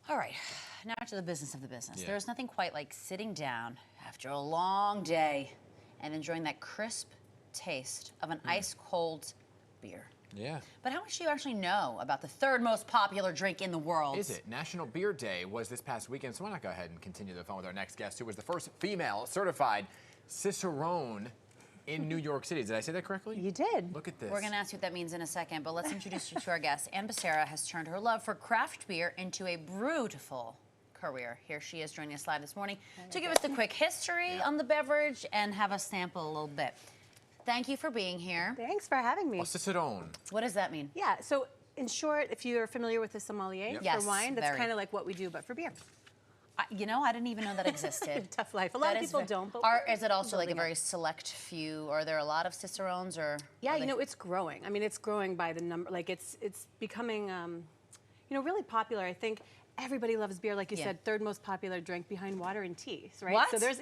All right, now to the business of the business. Yeah. There's nothing quite like sitting down after a long day and enjoying that crisp taste of an ice-cold beer. Yeah. But how much do you actually know about the third most popular drink in the world? Is it? National Beer Day was this past weekend, so why not go ahead and continue the phone with our next guest, who was the first female certified cicerone in New York City. Did I say that correctly? You did. Look at this. We're going to ask you what that means in a second, but let's introduce you to our guest. Anne Becerra has turned her love for craft beer into a beautiful career. Here she is joining us live this morning to give us the quick history on the beverage and have us sample a little bit. Thank you for being here. Thanks for having me. A cicerone. What does that mean? Yeah, so in short, if you're familiar with the sommelier Yes, for wine, that's very. kind of like what we do, but for beer. You know, I didn't even know that existed. Tough life. A lot of people don't. But Is it also like a very select few? Are there a lot of cicerones, or? Yeah, you know, it's growing. I mean, it's growing by the number. Like it's becoming, you know, really popular. I think everybody loves beer, like you said. Third most popular drink behind water and tea, right? What? So there's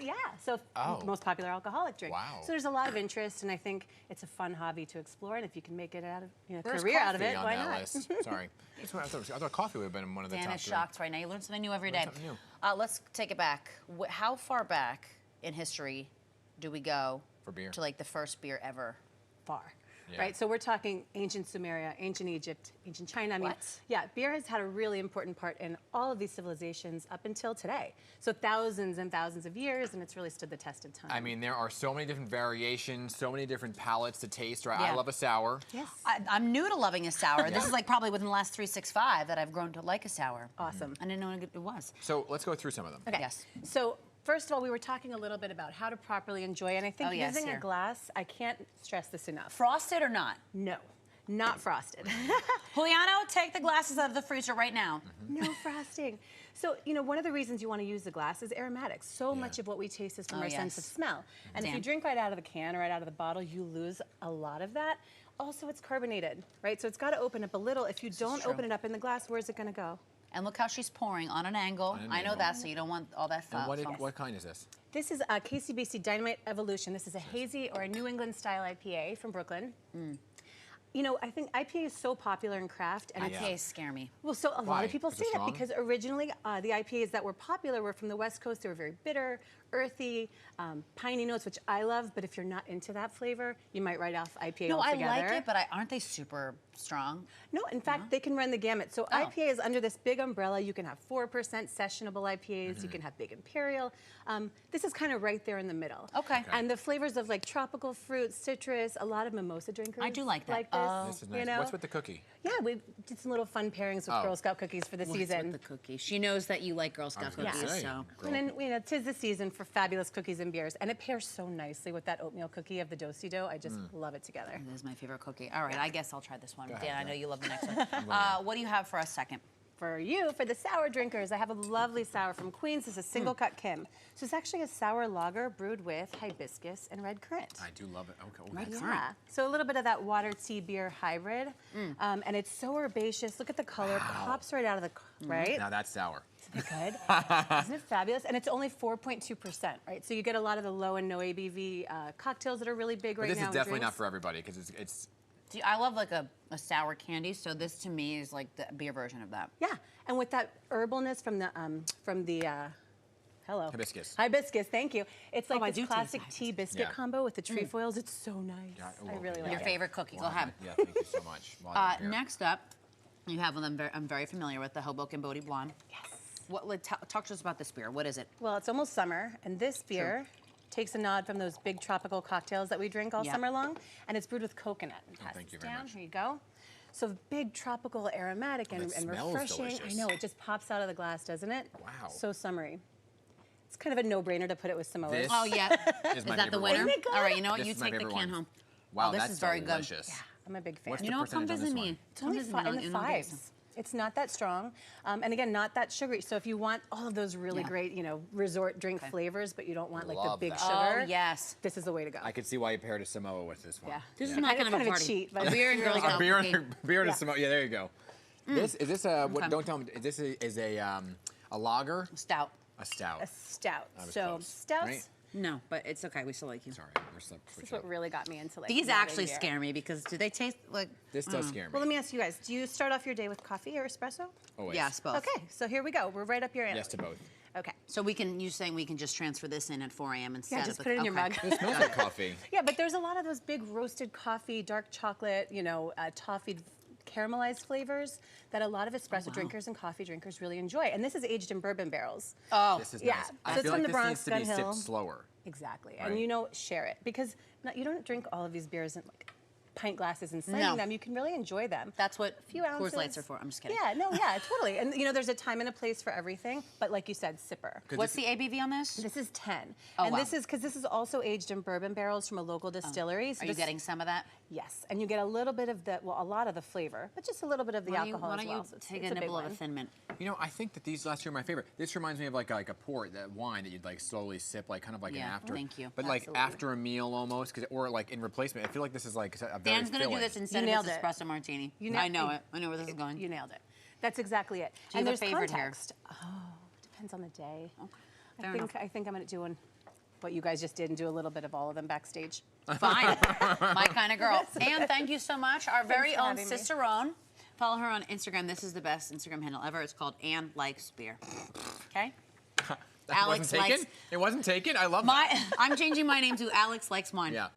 most popular alcoholic drink. Wow. So there's a lot of interest, and I think it's a fun hobby to explore. And if you can make it out of Where's career out of coffee it, on why that not? list? Sorry. I thought coffee would have been one of the Dan top is three. shocked right now. You learn something new every day. Something new. Let's take it back. How far back in history do we go For beer. to like the first beer ever? Far. Yeah. Right, so we're talking ancient Sumeria, ancient Egypt, ancient China. I mean, What? yeah, beer has had a really important part in all of these civilizations up until today. So thousands and thousands of years, and it's really stood the test of time. I mean, there are so many different variations, so many different palates to taste, right? Yeah. I love a sour. Yes. I'm new to loving a sour. This is like probably within the last 365 that I've grown to like a sour. Awesome. I didn't know it was. So let's go through some of them. Okay. Yes. So first of all, we were talking a little bit about how to properly enjoy, and I think yes, using here. a glass, I can't stress this enough. Frosted or not? No, not frosted. Juliano, take the glasses out of the freezer right now. No frosting. So, you know, one of the reasons you want to use the glass is aromatics. So much of what we taste is from our sense of smell. And if you drink right out of the can or right out of the bottle, you lose a lot of that. Also, it's carbonated, right? So it's got to open up a little. If you don't open it up in the glass, where's it going to go? And look how she's pouring on an angle. I know that, so you don't want all that And foam. what kind is this? This is a KCBC Dynamite Evolution. This is a hazy or a New England style IPA from Brooklyn. You know, I think IPA is so popular in craft, and IPAs scare me. well, so a lot Why? of people Is say it that strong? because originally the IPAs that were popular were from the West Coast. They were very bitter, earthy, piney notes, which I love. But if you're not into that flavor, you might write off IPA No, altogether. I like it, but aren't they super strong? No, in fact, they can run the gamut. So IPA is under this big umbrella. You can have 4% sessionable IPAs. You can have big imperial. This is kind of right there in the middle. Okay. And the flavors of like tropical fruit, citrus, a lot of mimosa drinkers. I do like that. Like this, This is nice. You know? What's with the cookie? Yeah, we did some little fun pairings with Girl Scout cookies for the season. With the cookie. She knows that you like Girl Scout gonna cookies, say. so. And then, you know, 'tis the season for fabulous cookies and beers, and it pairs so nicely with that oatmeal cookie of the do-si-do. I just love it together. This is my favorite cookie. All right, I guess I'll try this one. ahead, Dan, I Dan. know you love the next one. What do you have for us second? For you, for the sour drinkers, I have a lovely sour from Queens. This is Single Cut Kim. So it's actually a sour lager brewed with hibiscus and red currant. I do love it. Okay. Red okay. currant. Yeah. So a little bit of that water tea beer hybrid. And it's so herbaceous. Look at the color. It pops right out of the, right? Now that's sour. Isn't it good? Isn't it fabulous? And it's only 4.2%, right? So you get a lot of the low and no ABV cocktails that are really big But right this now. is in definitely not drinks. for everybody because it's See, I love like a sour candy, so this to me is like the beer version of that. Yeah, and with that herbalness from the hello. Hibiscus. Thank you. It's like I this do taste classic the tea biscuit Yeah. combo with the trefoils. It's so nice. Yeah, I really like Your it. favorite cookie. Go ahead. Yeah, thank you so much. Well, here. Next up, you have one I'm very familiar with, the Hoboken Bodhi Blonde. Yes. Talk to us about this beer. What is it? Well, it's almost summer, and this beer takes a nod from those big tropical cocktails that we drink all summer long, and it's brewed with coconut. Pass thank you this very down. much. Here you go. So big tropical aromatic and smells refreshing. delicious. I know, it just pops out of the glass, doesn't it? Wow. So summery. It's kind of a no-brainer to put it with Samoas. This Oh, yeah. is Is my that the favorite winner? one. Isn't it good? All right, you know what? This You is my take the favorite can one. home. Wow, Oh, this that's is very delicious. Yeah, I'm a big fan. What's You the know what? Come percentage on visit this me. one? It's only Come visit in me. the I'll give you some. fives. It's not that strong, and again, not that sugary. So if you want all of those really great, you know, resort drink flavors, but you don't want like Love the big that. sugar, Oh, yes. this is the way to go. I could see why you paired a Samoa with this one. Yeah. This is Yeah. not Kind kind of of a a party. cheat, but- A beer and Girl A Scout beer, cookie. beer and Yeah. a Samoa. Yeah, there you go. This is this a what? Okay. Don't tell me. This is a lager, Stout. a stout. A stout. I was So close, stouts, right? No, but it's okay. We still like you. Sorry, we're This is what really got me into like. These modern actually beer. scare me because do they taste like? This does scare me. Well, let me ask you guys: do you start off your day with coffee or espresso? Always. Yes, both. Okay, so here we go. We're right up your alley. Yes to both. Okay. So we can. You saying we can just transfer this in at 4 a.m. instead Yeah, of just the, put it in your mug. It smells like coffee. Yeah, but there's a lot of those big roasted coffee, dark chocolate, toffee caramelized flavors that a lot of espresso drinkers and coffee drinkers really enjoy. And this is aged in bourbon barrels. Oh, This is Yeah, nice. so I it's feel from like the this Bronx, needs to be Gun Hill. sipped slower. Exactly. Right. And share it because you don't drink all of these beers in like pint glasses and slamming No. them. You can really enjoy them. that's what Few Coors ounces. Lights are for. I'm just kidding. Yeah, totally. And there's a time and a place for everything. But like you said, sipper. What's the ABV on this? This is 10. Oh, and wow. this is because this is also aged in bourbon barrels from a local distillery. So Are you this- getting some of that? Yes, and you get a little bit of a lot of the flavor, but just a little bit of the alcohol Why as don't well. you So it's- take it's a big nibble of a one. Thin Mint? I think that these last two are my favorite. This reminds me of like a port, that wine that you'd like slowly sip, like kind of like Yeah, an after. thank you. But like Absolutely. after a meal almost, or like in replacement. I feel like this is like a very Dan's gonna do filling. this instead You of nailed his it. espresso martini. You I know it. I know where this is going. You nailed it. That's exactly it. Do you and have a there's favorite here? context. Oh, depends on the day. Fair I enough. think I'm gonna do what you guys just did and do a little bit of all of them backstage. Fine. My kind of girl. Anne, thank you so much. Our very for own having me. Cicerone. Follow her on Instagram. This is the best Instagram handle ever. It's called Anne Likes Beer. Okay? That Alex wasn't taken? likes- It wasn't taken? I love that. I'm changing my name to Alex Likes Wine. Yeah.